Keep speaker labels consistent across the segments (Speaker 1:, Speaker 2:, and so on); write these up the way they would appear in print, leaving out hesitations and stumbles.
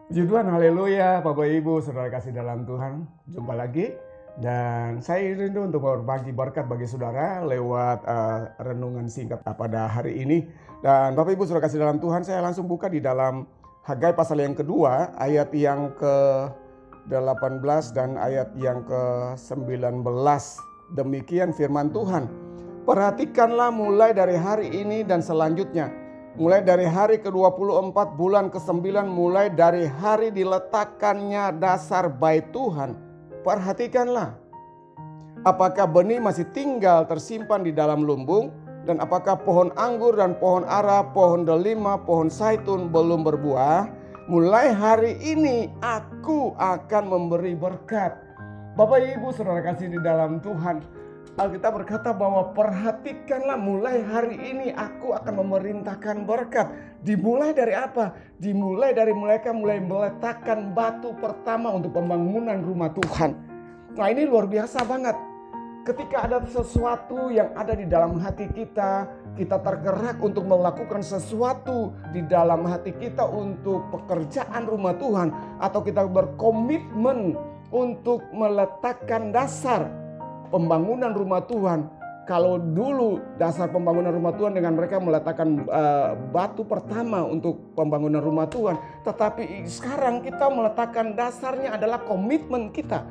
Speaker 1: Puji Tuhan, haleluya. Bapak Ibu, saudara kasih dalam Tuhan, jumpa lagi. Dan saya rindu untuk berbagi berkat bagi saudara lewat renungan singkat pada hari ini. Dan Bapak Ibu, saudara kasih dalam Tuhan, saya langsung buka di dalam Hagai pasal yang kedua, ayat yang ke-18 dan ayat yang ke-19. Demikian firman Tuhan. Perhatikanlah mulai dari hari ini dan selanjutnya. Mulai dari hari ke-24 bulan ke-9, mulai dari hari diletakkannya dasar bait Tuhan. Perhatikanlah, apakah benih masih tinggal tersimpan di dalam lumbung, dan apakah pohon anggur dan pohon ara, pohon delima, pohon zaitun belum berbuah. Mulai hari ini aku akan memberi berkat. Bapak Ibu saudara kasih di dalam Tuhan, Alkitab berkata bahwa perhatikanlah mulai hari ini aku akan memerintahkan berkat. Dimulai dari apa? Dimulai dari mereka mulai meletakkan batu pertama untuk pembangunan rumah Tuhan. Nah, ini luar biasa banget. Ketika ada sesuatu yang ada di dalam hati kita, kita tergerak untuk melakukan sesuatu di dalam hati kita untuk pekerjaan rumah Tuhan, atau kita berkomitmen untuk meletakkan dasar pembangunan rumah Tuhan. Kalau dulu dasar pembangunan rumah Tuhan dengan mereka meletakkan batu pertama untuk pembangunan rumah Tuhan. Tetapi sekarang kita meletakkan dasarnya adalah komitmen kita.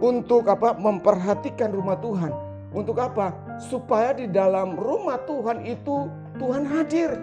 Speaker 1: Untuk apa? Memperhatikan rumah Tuhan. Untuk apa? Supaya di dalam rumah Tuhan itu Tuhan hadir.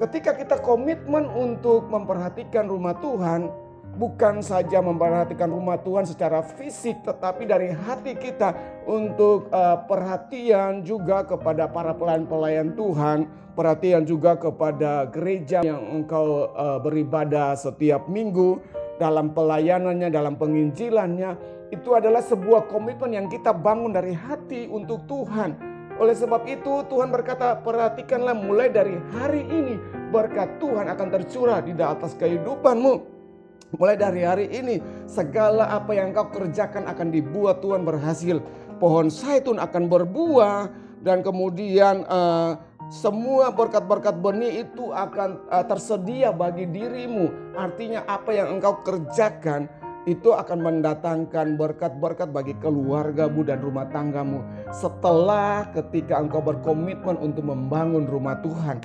Speaker 1: Ketika kita komitmen untuk memperhatikan rumah Tuhan, bukan saja memperhatikan rumah Tuhan secara fisik, tetapi dari hati kita untuk perhatian juga kepada para pelayan-pelayan Tuhan, perhatian juga kepada gereja yang engkau beribadah setiap minggu, dalam pelayanannya, dalam penginjilannya. Itu adalah sebuah komitmen yang kita bangun dari hati untuk Tuhan. Oleh sebab itu Tuhan berkata, perhatikanlah mulai dari hari ini berkat Tuhan akan tercurah di atas kehidupanmu. Mulai dari hari ini segala apa yang kau kerjakan akan dibuat Tuhan berhasil. Pohon zaitun akan berbuah, dan kemudian semua berkat-berkat benih itu akan tersedia bagi dirimu. Artinya apa yang engkau kerjakan itu akan mendatangkan berkat-berkat bagi keluargamu dan rumah tanggamu. Setelah ketika engkau berkomitmen untuk membangun rumah Tuhan.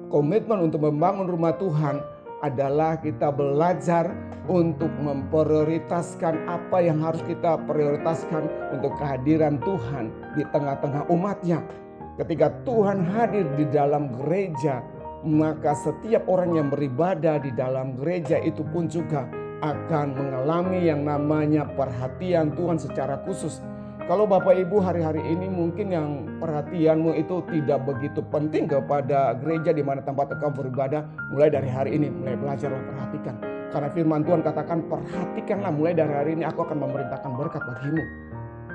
Speaker 1: Komitmen untuk membangun rumah Tuhan adalah kita belajar untuk memprioritaskan apa yang harus kita prioritaskan untuk kehadiran Tuhan di tengah-tengah umatnya. Ketika Tuhan hadir di dalam gereja, maka setiap orang yang beribadah di dalam gereja itu pun juga akan mengalami yang namanya perhatian Tuhan secara khusus. Kalau Bapak Ibu hari-hari ini mungkin yang perhatianmu itu tidak begitu penting kepada gereja di mana tempat engkau beribadah, mulai dari hari ini mulai belajarlah perhatikan. Karena firman Tuhan katakan, perhatikanlah mulai dari hari ini aku akan memerintahkan berkat bagimu.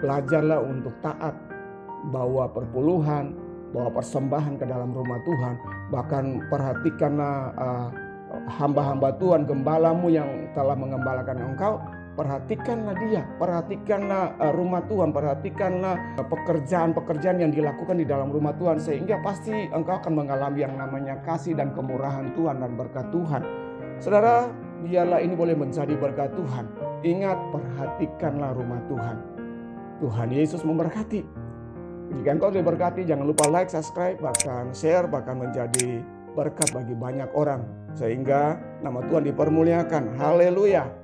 Speaker 1: Belajarlah untuk taat, bawa perpuluhan, bawa persembahan ke dalam rumah Tuhan. Bahkan perhatikanlah hamba-hamba Tuhan, gembalamu yang telah mengembalakan engkau. Perhatikanlah dia, perhatikanlah rumah Tuhan, perhatikanlah pekerjaan-pekerjaan yang dilakukan di dalam rumah Tuhan. Sehingga pasti engkau akan mengalami yang namanya kasih dan kemurahan Tuhan dan berkat Tuhan. Saudara, biarlah ini boleh menjadi berkat Tuhan. Ingat, perhatikanlah rumah Tuhan. Tuhan Yesus memberkati. Jika engkau diberkati, jangan lupa like, subscribe, bahkan share, bahkan menjadi berkat bagi banyak orang. Sehingga nama Tuhan dipermuliakan. Haleluya.